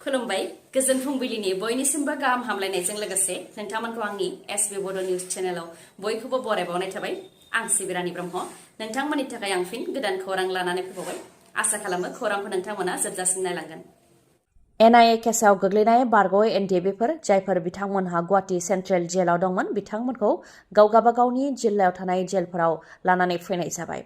खुलुमबाय गोजोन फुंबिलिनि बयनिसिमबो गाहाम हामलायनायजों लोगोसे नोंथांमोनखौ आंनि एसबी बड' निउज चेनेलाव बयखौबो बरायबावनाय थाबाय आं सिबि रानी ब्रह्म नोंथांमोननि थाखाय आं फिन गोदान खौरां लानानै फैबावबाय आसा खालामो खौरांखौ नोंथांमोना जोबजासिम नायलांगोन एनआईए केसाव गोग्लैनाय बारग' एनडिएबिफोर जायफोर बिथांमोनहा गुवाहाटी सेन्ट्रेल जेलाव दंमोन बिथांमोनखौ गावगाबागावनि जिल्लायाव थानाय जेलफोराव लानानै फैनाय जाबाय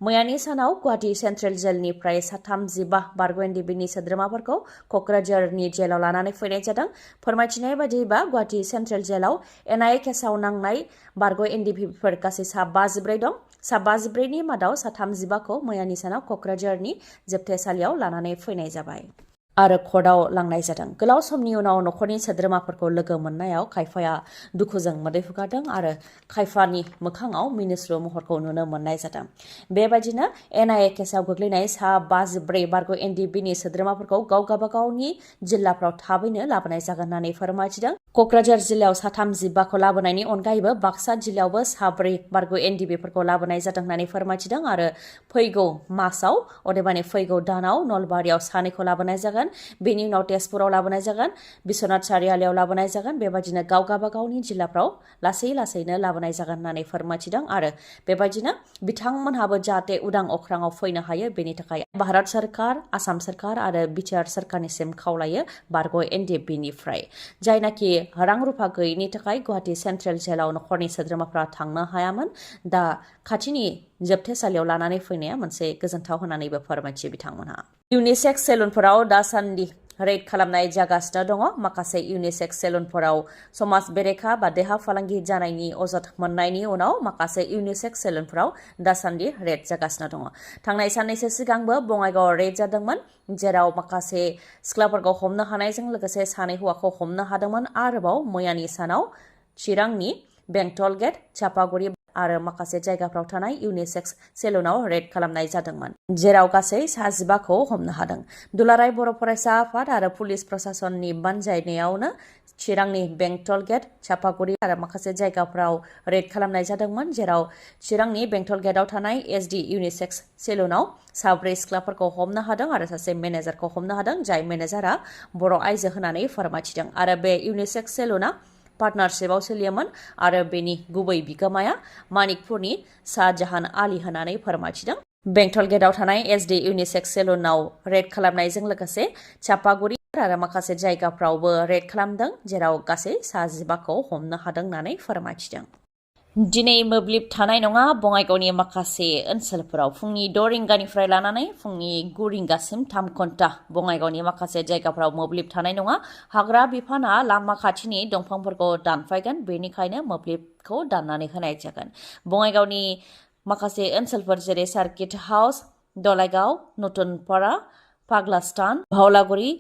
मैयानि सानाव गुवाहाटी सेन्ट्रेल जेलनिफ्राय 35 बारग' एनडिएबिनि सोद्रोमाफोरखौ क'क्राझारनि जेलाव लानानै फैनाय जादों फोरमायथिनाय बायदिब्ला गुवाहाटी सेन्ट्रेल जेलाव एनआईए केसाव नांनाय बारग' एनडिएबिफोर गासै 54 दं 54नि मादाव 35खौ मैयानि सानाव क'क्राझारनि जोबथेसालियाव लानानै फैनाय जाबाय आरो कर्टआव लांनाय जादों गोलाव समनि उनाव नखरनि सोद्रोमाफोरखौ लोगो मोननायाव खायफाया दुखुजों मोदै हुगारदों आरो खायफानि मोखाङाव मिनिस्लु महरखौ नुनो मोननाय जादों बेबायदिनो एनआईए केसाव गोग्लैनाय 54 बारग' एनडिएबिनि सोद्रोमाफोरखौ गावगाबागावनि जिल्लाफ्राव थाबैनो लाबोनाय जागोन होननानै फोरमायथिदों क'क्राझार जिल्लायाव 35खौ लाबोनायनि अनगायैबो बाक्सा जिल्लायावबो 4 बारग' एनडिएबिफोरखौ लाबोनाय जादों होननानै फोरमायथिदों आरो फैगौ मासाव अदेबानि फैगौ दानाव नलबारियाव 2खौ लाबोनाय जागोन बेनि उनाव तेजपुराव लाबोनाय जागोन बिश्वनाथ सारियालियाव लाबोनाय जागोन बेबायदिनो गावगाबागावनि जिल्लाफ्राव लासैनो लाबोनाय जागोन होननानै फोरमायथिदों आरो बेबायदिनो बिथांमोनहाबो जाहाथे उदां अख्राङाव फैनो हायो बेनि थाखाय भारत सरकार आसाम सरकार आरो बिटिआर सरकारनिसिम खावलायो बारग' एनडिएबिनिफ्राय जायनाखि रां रुफा गैयिनि थाखाय गुवाहाटी सेन्ट्रेल जेलाव नखरनि सोद्रोमाफ्रा थांनो हायामोन दा खाथिनि जोबथेसालियाव लानानै फैनाया मोनसे गोजोनथाव होननानैबो फोरमायथियो बिथांमोनहा इउनिसेक्स सेलुनफोराव दासान्दि रेड खालामनाय जागासिनो दङ माखासे इउनिसेक्स सेलुनफोराव समाज बेरेखा बा देहा फालांगि जानायनि अजद मोननायनि उनाव माखासे इउनिसेक्स सेलुनफोराव दासान्दि रेड जागासिनो दङ थांनाय साननैसो सिगांबो बङाइगावआव रेड जादोंमोन जेराव माखासे सिख्लाफोरखौ हमनो हानायजों लोगोसे सानै हौवाखौ हमनो हादोंमोन आरोबाव मैयानि सानाव चिरांनि बेंटल गेट चापागुरि आरो माखासे जायगाफ्राव थानाय इउनिसेक्स सेलुनाव रेड खालामनाय जादोंमोन जेराव गासै 15खौ हमनो हादों दुलाराय बर' फरायसा आफाद आरो पुलिस प्रशासननि बानजायनायावनो चिरांनि बेंटल गेट चापागुरि आरो माखासे जायगाफ्राव रेड खालामनाय जादोंमोन जेराव चिरांनि बेंटल गेटआव थानाय एसडि इउनिसेक्स सेलुनाव 4 सिख्लाफोरखौ हमनो हादों आरो सासे मेनेजारखौ हमनो हादों जाय मेनेजारा बर' आइजो होननानै फोरमायथिदों आरो बे इउनिसेक्स सेलुना पार्टनारशिपआव सोलियोमोन आरो बेनि गुबै बिगोमाया मानिकपुरनि शाहजाहान आली होननानै फोरमायथिदों बेंटल गेटआव थानाय एसडि इउनिसेक्स सेलुनाव रेड खालामनायजों लोगोसे चापागुरि आरो माखासे जायगाफ्रावबो रेड खालामदों जेराव गासै 15खौ हमनो हादों होननानै फोरमायथिदों दिनै मोब्लिब थानाय नङा बङाइगावनि माखासे ओनसोलफोराव फुंनि 6 रिंगानिफ्राय लानानै फुंनि 9 रिंगासिम 3 घन्टा बङाइगावनि माखासे जायगाफ्राव मोब्लिब थानाय नङा हाग्रा बिफाना लामा खाथिनि दंफांफोरखौ दानफायगोन बेनिखायनो मोब्लिबखौ दाननानै होनाय जागोन बङाइगावनि माखासे ओनसोलफोर जेरै सार्किट हाउस दलाइगाव नतुनपारा पाग्लास्तान भावलागुरि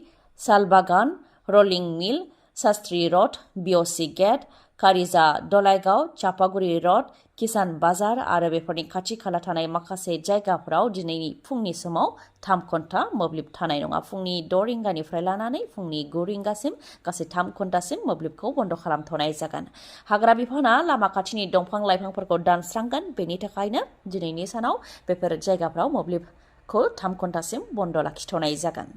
सालबागान रलिं मिल शास्त्री रड बिअसि गेट कारिजा दलाइगाव चापागुरि रड किसान बाजार आरो बेफोरनि खाथि खाला थानाय माखासे जायगाफोराव दिनैनि फुंनि समाव 3 घन्टा मोब्लिब थानाय नङा फुंनि 6 रिंगानिफ्राय लानानै फुंनि 9 रिंगासिम गासै 3 घन्टासिम मोब्लिबखौ बन्द खालामथ'नाय जागोन हाग्रा बिफाना लामा खाथिनि दंफां लाइफांफोरखौ दानस्रांगोन बेनि थाखायनो दिनैनि सानाव बेफोर जायगाफ्राव मोब्लिबखौ 3 घन्टासिम बन्द लाखिथ'नाय जागोन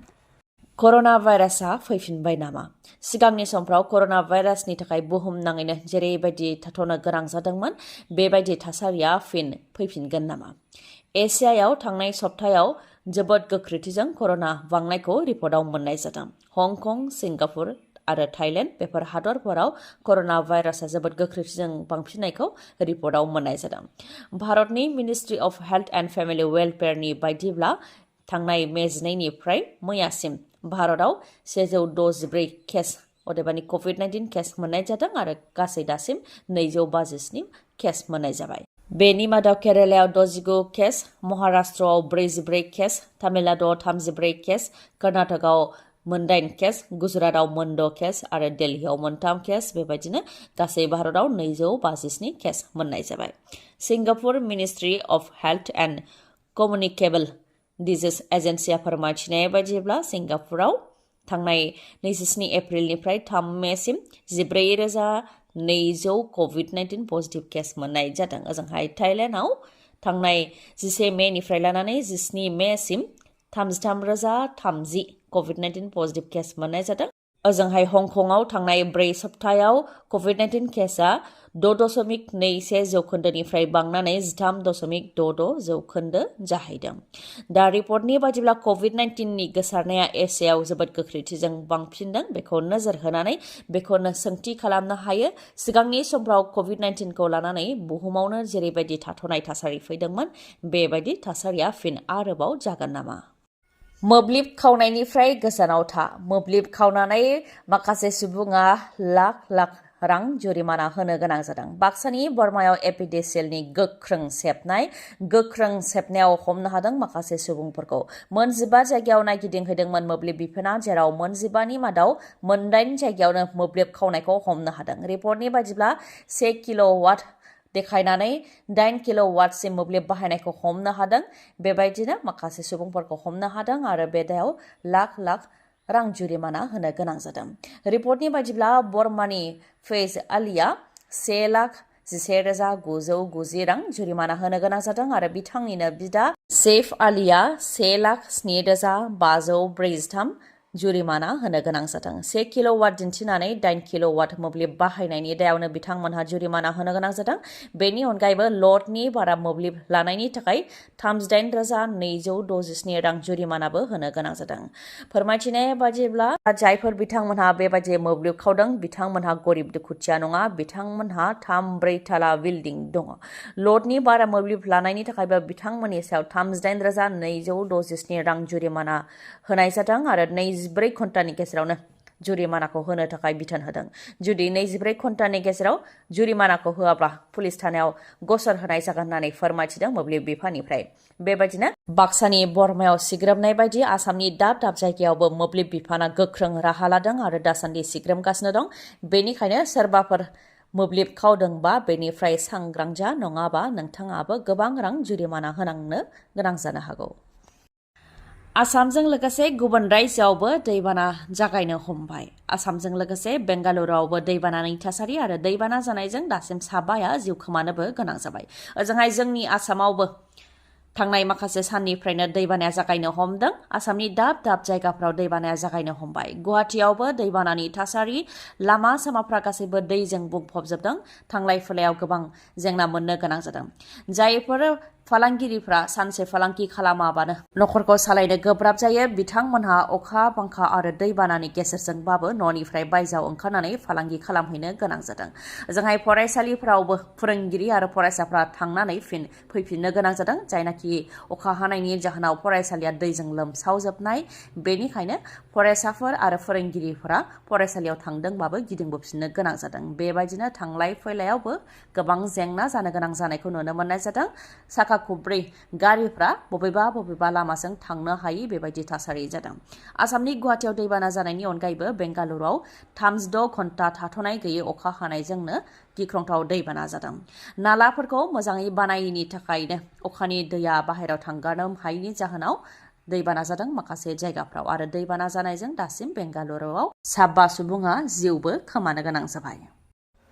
कर'ना भाइरासआ फैफिनबाय नामा सिगांनि समफ्राव कर'ना भाइरासनि थाखाय बुहुमनाङैनो जेरैबायदि थाथ'नो गोनां जादोंमोन बेबायदि थासारिया फैफिनगोन नामा एसियायाव थांनाय सप्तायाव जोबोद गोख्रैथिजों कर'ना बांनायखौ रिपर्टआव मोननाय जादों हंकं सिंगापुर आरो थाइलेन्ड बेफोर हादरफोराव कर'ना भाइरासआ जोबोद गोख्रैथिजों बांफिननायखौ रिपर्टआव मोननाय जादों भारतनि ministry of health and family वेलफेयारनि बायदिब्ला थांनाय मे 2निफ्राय मैयासिम भारतआव 164 केस अदेबानि कभिड-19 केस मोननाय जादों आरो गासै दासिम 257 केस मोननाय जाबाय बेनि मादाव केरालायाव 69 केस महाराष्ट्रआव 44 केस तामिलनाडुआव 34 केस कर्नाटकआव 9 केस गुजरातआव 6 केस आरो दिल्लीआव 3 केस बेबायदिनो गासै भारतआव 257 केस मोननाय जाबाय Singapore ministry of health and communicable disease एजेन्सिया फोरमायथिनाय बायदिब्ला सिंगापुराव थांनाय 27 एप्रिलनिफ्राय 3 मेसिम 14,200 कभिड-19 पजिटिभ केस मोननाय जादों ओजोंहाय थाइलेन्डआव थांनाय 11 मेनिफ्राय लानानै 17 मेसिम 33,030 COVID-19 पजिटिभ केस मोननाय जादों। ओजोंहाय हंकंआव थांनाय 4 सप्तायाव COVID-19 केसआ 6.21 जौखोन्दोनिफ्राय बांनानै 13.66 जौखोन्दो जाहैदों। दा रिपर्टनि बादिब्ला COVID-19 नि गोसारनाया एसियायाव जोबोद गोख्रैथिजों बांफिनदों। बेखौ नोजोर होनानै बेखौनो सोंथि खालामनो हायो सिगांनि समफ्राव COVID-19 खौ लानानै बुहुमावनो जेरैबायदि थाथ'नाय थासारि फैदोंमोन बेबायदि थासारिया फिन आरोबाव जागोन नामा? मोब्लिब खावनायनिफ्राय गोजानाव था। मोब्लिब खावनानै माखासे सुबुङा लाख लाख रां जुरिमाना होनो गोनां जादों। बाक्सानि बरमायाव एपिडेसिएलनि गोख्रों सेबनायाव हमनो हादों माखासे सुबुंफोरखौ। 15 जायगायाव नायगिदिंहैदोंमोन मोब्लिब बिफाना, जेराव 15 मादाव 8 जायगायावनो मोब्लिब खावनायखौ हमनो हादों। रिपर्टनि बादिब्ला 1 किल'वाट देखायनानै 8 किल'वाटसिम मोब्लिब बाहायनायखौ हमनो हादों। बेबायदिनो माखासे सुबुंफोरखौ हमनो हादों आरो बे दायाव लाख लाख रां जुरिमाना होनो गोनां जादों। रिपर्टनि बादिब्ला बरमानि फैज आलिया 1,11,990 रां जुरिमाना होनो गोनां जादों आरो बिथांनिनो बिदा सैफ आलिया 1,07,543 जुरिमाना होनो गोनां जादों। 1 किल'वाट दिन्थिनानै 8 किल'वाट मोब्लिब बाहायनायनि दायावनो बिथांमोनहा जुरिमाना होनो गोनां जादों। बेनि अनगायैबो लटनि बारा मोब्लिब लानायनि थाखाय 38,267 रां जुरिमानाबो होनो गोनां जादों। फोरमायथिनाय बादिब्ला जायफोर बिथांमोनहा बेबायदि मोब्लिब खावदों बिथांमोनहा गरिब दुखुथिया नङा, बिथांमोनहा 3-4 थाला बिल्डिं दङ। लटनि बारा मोब्लिब लानायनि थाखायबो बिथांमोननि सायाव 38,267 रां जुरिमाना होनाय जादों आरो 24 घन्टानि गेजेरावनो जुरिमानाखौ होनो थाखाय बिथोन होदों। जुदि 24 घन्टानि गेजेराव जुरिमानाखौ होआब्ला पुलिस थानायाव गसर होनाय जागोन होननानै फोरमायथिदों मोब्लिब बिफाननिफ्राय। बेबायदिनो बाक्सानि बरमायाव सिग्रोमनाय बायदि आसामनि दाब दाब जायगायावबो मोब्लिब बिफाना गोख्रों राहा लादों आरो दासान्दि सिग्रोमगासिनो दं। बेनिखायनो सोरबाफोर मोब्लिब खावदोंबा बेनिफ्राय सांग्रां जा, नङाबा नोंथाङाबो गोबां रां जुरिमाना होनांनो गोनां जानो हागौ। आसामजों लोगोसे गुबुन रायजोआवबो दैबाना जागायनो हमबाय। आसामजों लोगोसे बेंगालुरुआवबो दैबानानि थासारि आरो दैबाना जानायजों दासिम साबाया जिउ खोमानोबो गोनां जाबाय। ओजोंहाय जोंनि आसामावबो थांनाय माखासे साननिफ्रायनो दैबानाया जागायनो हमदों। आसामनि दाब दाब जायगाफ्राव दैबानाया जागायनो हमबाय। गुवाहाटियावबो दैबानानि थासारि, लामा सामाफ्रा गासैबो दैजों बुंफबजोबदों। थांलाय फैलायाव गोबां जेंना मोननो गोनां जादों। जायफोर फालांगिरिफ्रा सानसे फालांगि खालामाबानो नखरखौ सालायनो गोब्राब जायो, बिथांमोनहा अखा बांखा आरो दैबानानि गेजेरजोंबाबो न'निफ्राय बायजोआव ओंखारनानै फालांगि खालामहैनो गोनां जादों। जोंहाय फरायसालिफोरावबो फोरोंगिरि आरो फरायसाफ्रा थांनानै फैफिननो गोनां जादों। जायनाखि अखा हानायनि जाहोनाव फरायसालिया दैजों लोमसावजोबनाय, बेनिखायनो फरायसाफोर आरो फोरोंगिरिफोरा फरायसालियाव थांदोंबाबो गिदिंबोफिननो गोनां जादों। बेबायदिनो थांलाय फैलायावबो गोबां जेंना जानो गोनां जानायखौ नुनो मोननाय जादों। साखा खब्रै गारिफ्रा बबेबा लामाजों थांनो हायि बेबायदि थासारि जादों। आसामनि गुवाहाटियाव दैबाना जानायनि अनगायैबो बेंगालुरुआव 36 घन्टा थाथ'नाय गैयै अखा हानायजोंनो गिख्रंथाव दैबाना जादों। नालाफोरखौ मोजाङै बानायिनि थाखायनो अखानि दैया बाहेरायाव थांगारनो हायिनि जाहोनाव दैबाना जादों माखासे जायगाफ्राव आरो दैबाना जानायजों दासिम बेंगालुरुआव 7 सुबुङा जिउबो खोमानो गोनां जाबाय।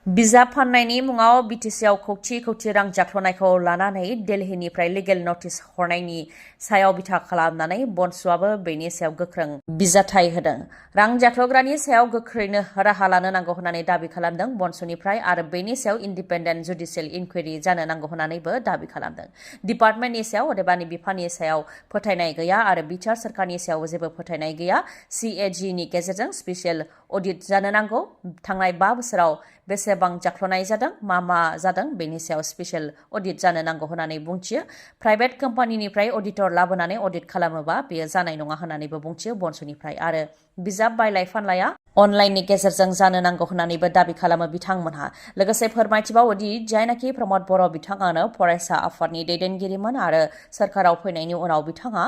बिजाब फाननायनि मुङाव बिटिसिआव कौटि रां जाख्ल'नायखौ लानानै दिल्लीनिफ्राय लिगेल नटिस हरनायनि सायाव बिथा खालामनानै बनसुआबो बेनि सायाव गोख्रों बिजाथाइ होदों। रां जाख्ल'ग्रानि सायाव गोख्रैनो राहा लानो नांगौ होननानै दाबि खालामदों बनसुनिफ्राय आरो बेनि सायाव इन्डिपेन्डेन्ट जुडिसियेल इनकुवेरि जानो नांगौ होननानैबो दाबि खालामदों। डिपार्टमेन्टनि सायाव अदेबानि बिफाननि सायाव फोथायनाय गैया आरो बिटिआर सोरखारनि सायाव जेबो फोथायनाय गैया। CAGनि गेजेरजों स्पेसियेल अडिट जानो नांगौ। थांनाय 5 बोसोराव बेसेबां जाख्ल'नाय जादों, मा जादों बेनि सायाव स्पेसियेल अडिट जानो नांगौ होननानै बुंथियो। प्राइभेट कम्पानिनिफ्राय अडिटर लाबोनानै अडिट खालामोबा बेयो जानाय नङा होननानैबो बुंथियो बनसुनिफ्राय आरो बिजाब बायलाय फानलाया अनलाइननि गेजेरजों जानो नांगौ होननानैबो दाबि खालामो बिथांमोनहा। लोगोसे फोरमायथिबावोदि जायनाखि प्रमद बर' बिथाङानो फरायसा आफादनि दैदेनगिरिमोन आरो सोरखाराव फैनायनि उनाव बिथाङा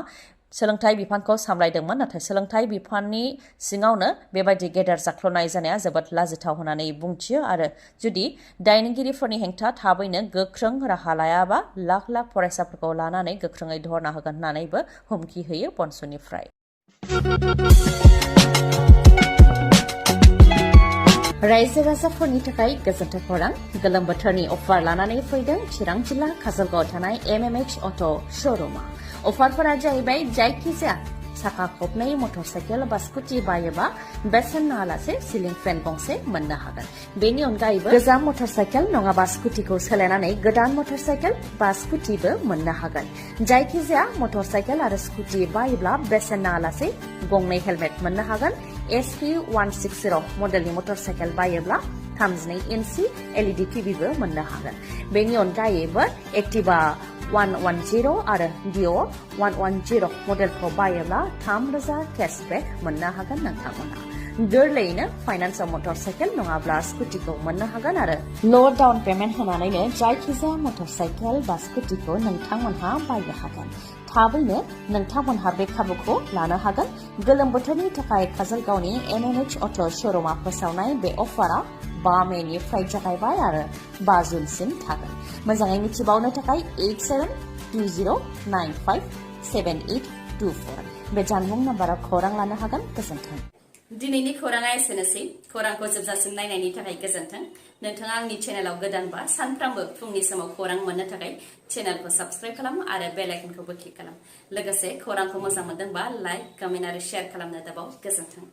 सोलोंथाइ बिफानखौ सामलायदोंमोन, नाथाय सोलोंथाइ बिफाननि सिङावनो बेबायदि गेदेर जाख्ल'नाय जानाया जोबोद लाजिथाव होननानै बुंथियो आरो जुदि दायनिगिरिफोरनि हेंथा थाबैनो गोख्रों राहा लायाबा लाख लाख फरायसाफोरखौ लानानै गोख्रोङै धरना होगोन होननानैबो हुमखि होयो बनसुनिफ्राय। रायजो राजाफोरनि थाखाय गोजोनथाव खौरां। गोलोम बोथोरनि अफार लानानै फैदों चिरां जिल्ला काजलगावआव थानाय MMH अट' श'रुमा। अफारफोरा जाहैबाय जायखिजाया साखा खबनै मटरसाइकेल बा स्कुटि बायोबा बेसेन नाङालासे सिलिं फेन गंसे मोननो हागोन। बेनि अनगायैबो गोजाम मटरसाइकेल नङाबा स्कुटिखौ सोलायनानै गोदान मटरसाइकेल बा स्कुटिबो मोननो हागोन। जायखिजाया मटरसाइकेल आरो स्कुटि बायोब्ला बेसेन नाङालासे गंनै हेलमेट मोननो हागोन। SP 160 मडेलनि मटरसाइकेल बायोब्ला 32 इन्सि LED टिभिबो मोननो हागोन। बेनि अनगायैबो एक्टिवा 110 आरो डिअ 110 मडेलखौ बायोब्ला 3000 केशबेक मोननो हागोन नोंथांमोनहा। गोरलैयैनो फाइनान्सआव मटरसाइकेल नङाब्ला स्कुटिखौ मोननो हागोन आरो ल' डाउन पेमेन्ट होनानैनो जायखिजाया मटरसाइकेल बा स्कुटिखौ नोंथांमोनहा बायनो हागोन। थाबैनो नोंथांमोनहा बे खाबुखौ लानो हागोन। गोलोम बोथोरनि थाखाय काजलगावनि MNH अट' श'रुमा फोसावनाय बे अफारा 5 मेनिफ्राय जागायबाय आरो 5 जुनसिम थागोन। मोजाङै मिथिबावनो थाखाय 8720957824 बे जानबुं नाम्बाराव खौरां लानो हागोन। गोजोन्थों। दिनैनि खौराङा एसेनोसै। खौरांखौ जोबजासिम नायनायनि थाखाय गोजोन्थों। नोंथाङा आंनि चेनेलाव गोदानबा सानफ्रामबो फुंनि समाव खौरां मोननो थाखाय चेनेलखौ साबस्क्राइब खालाम आरो बेल आइकनखौबो क्लिक खालाम। लोगोसे खौरांखौ मोजां मोनदोंबा लाइक, कमेन्ट आरो शेयार खालामनो दाबाव। गोजोन्थों।